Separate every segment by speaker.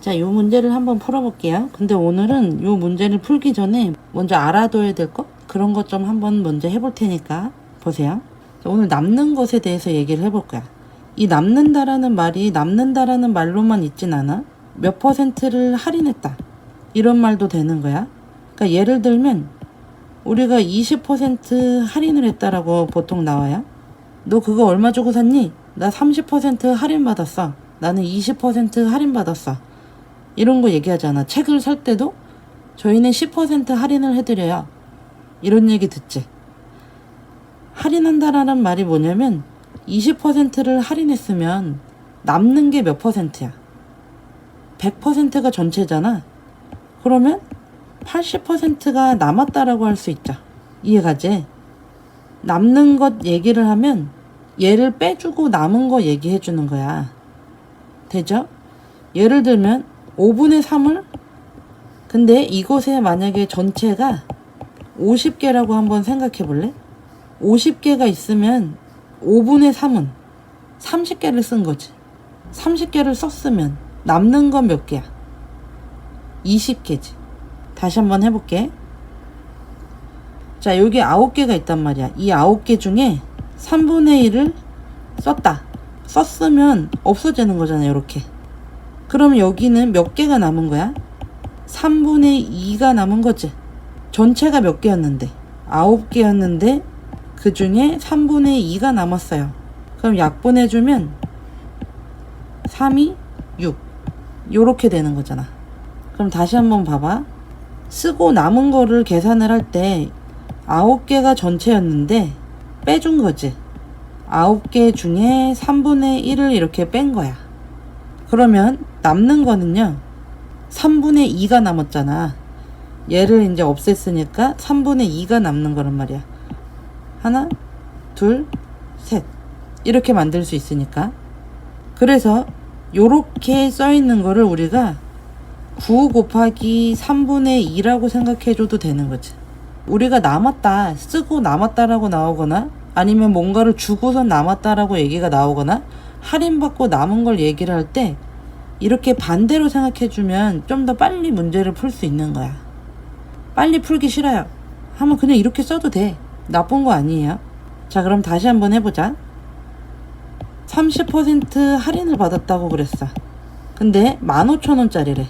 Speaker 1: 자, 요 문제를 한번 풀어볼게요. 근데 오늘은 요 문제를 풀기 전에 먼저 알아둬야 될 것? 그런 것 좀 한번 먼저 해볼 테니까 보세요. 자, 오늘 남는 것에 대해서 얘기를 해볼 거야. 이 남는다라는 말이 남는다라는 말로만 있진 않아. 몇 퍼센트를 할인했다, 이런 말도 되는 거야. 그러니까 예를 들면 우리가 20% 할인을 했다라고 보통 나와요. 너 그거 얼마 주고 샀니? 나 30% 할인 받았어. 나는 20% 할인 받았어. 이런 거 얘기하잖아. 책을 살 때도 저희는 10% 할인을 해드려요, 이런 얘기 듣지. 할인한다라는 말이 뭐냐면 20%를 할인했으면 남는 게 몇 퍼센트야? 100%가 전체잖아. 그러면 80%가 남았다라고 할 수 있죠. 이해가지? 남는 것 얘기를 하면 얘를 빼주고 남은 거 얘기해 주는 거야. 되죠? 예를 들면 5분의 3을, 근데 이것에 만약에 전체가 50개라고 한번 생각해 볼래? 50개가 있으면 5분의 3은 30개를 쓴 거지. 30개를 썼으면 남는 건 몇 개야? 20개지. 다시 한번 해볼게. 자, 여기 9개가 있단 말이야. 이 9개 중에 3분의 1을 썼다. 썼으면 없어지는 거잖아, 이렇게. 그럼 여기는 몇 개가 남은 거야? 3분의 2가 남은 거지. 전체가 몇 개였는데? 9개였는데 그 중에 3분의 2가 남았어요. 그럼 약분해주면 3이 6, 요렇게 되는 거잖아. 그럼 다시 한번 봐봐. 쓰고 남은 거를 계산을 할 때 9개가 전체였는데 빼준 거지. 9개 중에 3분의 1을 이렇게 뺀 거야. 그러면 남는 거는요, 3분의 2가 남았잖아. 얘를 이제 없앴으니까 3분의 2가 남는 거란 말이야. 하나, 둘, 셋, 이렇게 만들 수 있으니까. 그래서 요렇게 써 있는 거를 우리가 9 곱하기 3분의 2라고 생각해 줘도 되는 거지. 우리가 남았다, 쓰고 남았다라고 나오거나 아니면 뭔가를 주고서 남았다라고 얘기가 나오거나 할인받고 남은 걸 얘기를 할 때 이렇게 반대로 생각해 주면 좀 더 빨리 문제를 풀 수 있는 거야. 빨리 풀기 싫어요 하면 그냥 이렇게 써도 돼. 나쁜 거 아니에요. 자, 그럼 다시 한번 해보자. 30% 할인을 받았다고 그랬어. 근데 15,000원짜리래.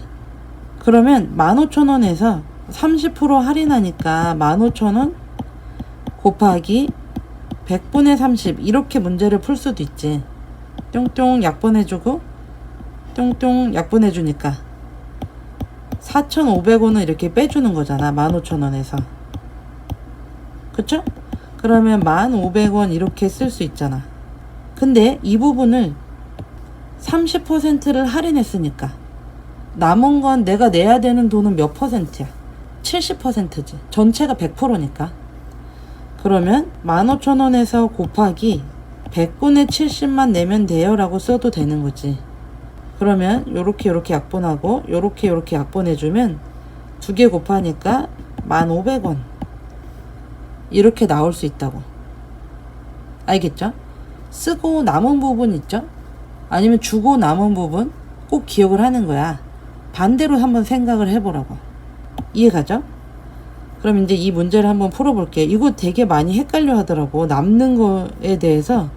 Speaker 1: 그러면 15,000원에서 30% 할인하니까 15,000원 곱하기 100분의 30, 이렇게 문제를 풀 수도 있지. 뿅뿅 약분해주고 뿅뿅 약분해주니까 4,500원을 이렇게 빼주는 거잖아, 15,000원에서. 그쵸? 그러면 1,500원 이렇게 쓸 수 있잖아. 근데 이 부분을 30%를 할인했으니까 남은 건 내가 내야 되는 돈은 몇 퍼센트야? 70%지. 전체가 100%니까. 그러면 15,000원에서 곱하기 100분의 70만 내면 돼요 라고 써도 되는 거지. 그러면 요렇게 약분하고 요렇게 약분해주면 2개 곱하니까 1,500원 이렇게 나올 수 있다고. 알겠죠? 쓰고 남은 부분 있죠? 아니면 주고 남은 부분 꼭 기억을 하는 거야. 반대로 한번 생각을 해보라고. 이해가죠? 그럼 이제 이 문제를 한번 풀어볼게. 이거 되게 많이 헷갈려 하더라고. 남는 거에 대해서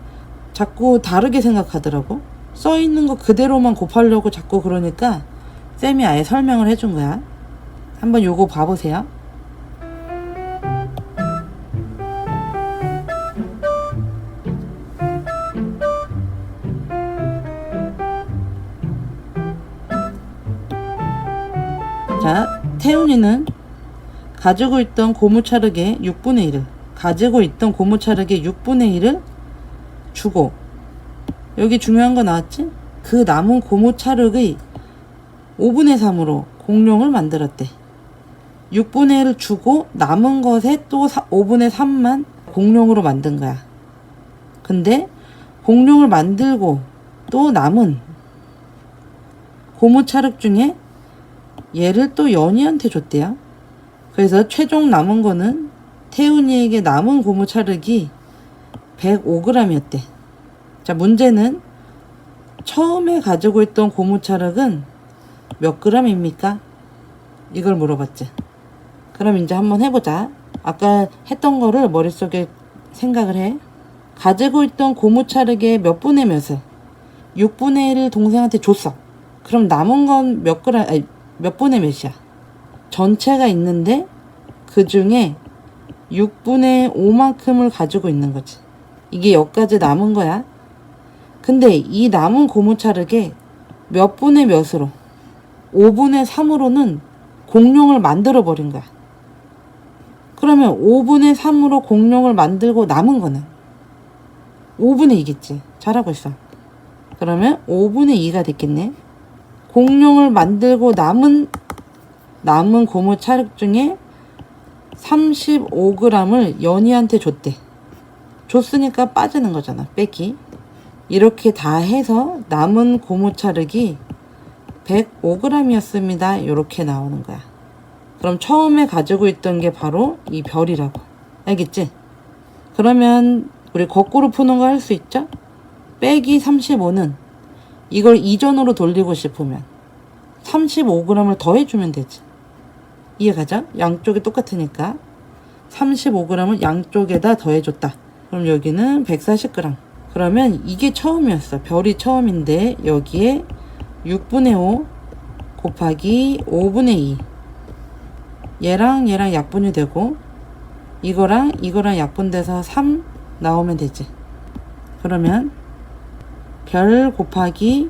Speaker 1: 자꾸 다르게 생각하더라고. 써있는 거 그대로만 곱하려고 자꾸 그러니까 쌤이 아예 설명을 해준 거야. 한번 요거 봐보세요. 자, 태훈이는 가지고 있던 고무차륵의 6분의 1을 주고, 여기 중요한 거 나왔지? 그 남은 고무차륵의 5분의 3으로 공룡을 만들었대. 6분의 1을 주고 남은 것에 또 5분의 3만 공룡으로 만든 거야. 근데 공룡을 만들고 또 남은 고무차륵 중에 얘를 또 연희한테 줬대요. 그래서 최종 남은 거는 태훈이에게 남은 고무차륵이 105g이었대. 자, 문제는 처음에 가지고 있던 고무차륵은 몇 g입니까? 이걸 물어봤지. 그럼 이제 한번 해보자. 아까 했던 거를 머릿속에 생각을 해. 가지고 있던 고무차르기의 몇 분의 몇을 6분의 1을 동생한테 줬어. 그럼 남은 건 몇 분의 몇이야? 전체가 있는데 그 중에 6분의 5만큼을 가지고 있는 거지. 이게 여기까지 남은 거야. 근데 이 남은 고무차르기 몇 분의 몇으로 5분의 3으로는 공룡을 만들어 버린 거야. 그러면 5분의 3으로 공룡을 만들고 남은 거는 5분의 2겠지. 잘하고 있어. 그러면 5분의 2가 됐겠네. 공룡을 만들고 남은 고무 찰흙 중에 35g을 연희한테 줬대. 줬으니까 빠지는 거잖아. 빼기. 이렇게 다 해서 남은 고무 찰흙이 105g이었습니다. 이렇게 나오는 거야. 그럼 처음에 가지고 있던 게 바로 이 별이라고. 알겠지? 그러면 우리 거꾸로 푸는 거 할 수 있죠? 빼기 35는 이걸 이전으로 돌리고 싶으면 35g을 더해주면 되지. 이해가죠? 양쪽이 똑같으니까 35g을 양쪽에다 더해줬다. 그럼 여기는 140g. 그러면 이게 처음이었어. 별이 처음인데 여기에 6분의 5 곱하기 5분의 2 얘랑 약분이 되고 이거랑 약분돼서 3 나오면 되지. 그러면 별 곱하기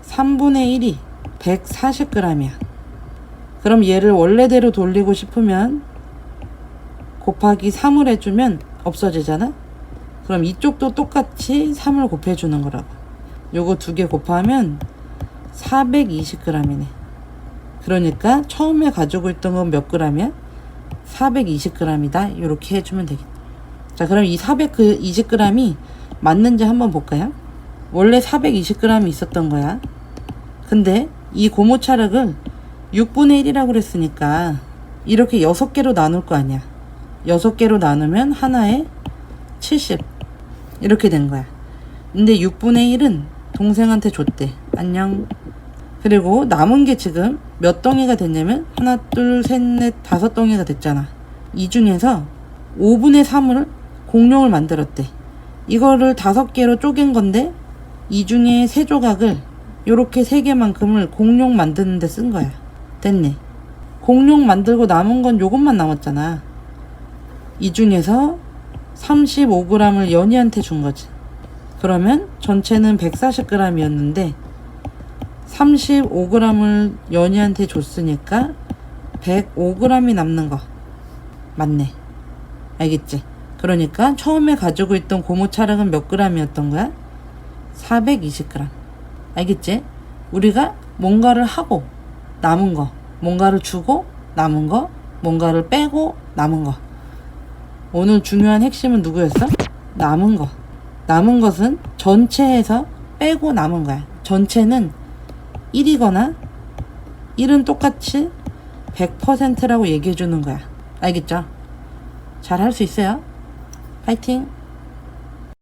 Speaker 1: 3분의 1이 140g이야. 그럼 얘를 원래대로 돌리고 싶으면 곱하기 3을 해주면 없어지잖아. 그럼 이쪽도 똑같이 3을 곱해주는 거라고. 요거 두 개 곱하면 420g이네. 그러니까 처음에 가지고 있던 건 몇 g이야? 420g이다. 이렇게 해주면 되겠다. 자, 그럼 이 420g이 맞는지 한번 볼까요? 원래 420g이 있었던 거야. 근데 이 고무 찰흙을 6분의 1이라고 그랬으니까 이렇게 6개로 나눌 거 아니야. 6개로 나누면 하나에 70 이렇게 된 거야. 근데 6분의 1은 동생한테 줬대. 안녕. 그리고 남은 게 지금 몇 덩이가 됐냐면 하나, 둘, 셋, 넷, 5덩이가 됐잖아. 이 중에서 5분의 3을 공룡을 만들었대. 이거를 5개로 쪼갠 건데 이 중에 3조각을 요렇게 3개만큼을 공룡 만드는 데 쓴 거야. 됐네. 공룡 만들고 남은 건 요것만 남았잖아. 이 중에서 35g을 연희한테 준 거지. 그러면 전체는 140g이었는데 35g을 연희한테 줬으니까 105g이 남는 거 맞네. 알겠지? 그러니까 처음에 가지고 있던 고무 찰흙은 몇 g이었던 거야? 420g. 알겠지? 우리가 뭔가를 하고 남은 거, 뭔가를 주고 남은 거, 뭔가를 빼고 남은 거. 오늘 중요한 핵심은 누구였어? 남은 거. 남은 것은 전체에서 빼고 남은 거야. 전체는 1이거나 1은 똑같이 100%라고 얘기해 주는 거야. 알겠죠? 잘 할 수 있어요? 파이팅!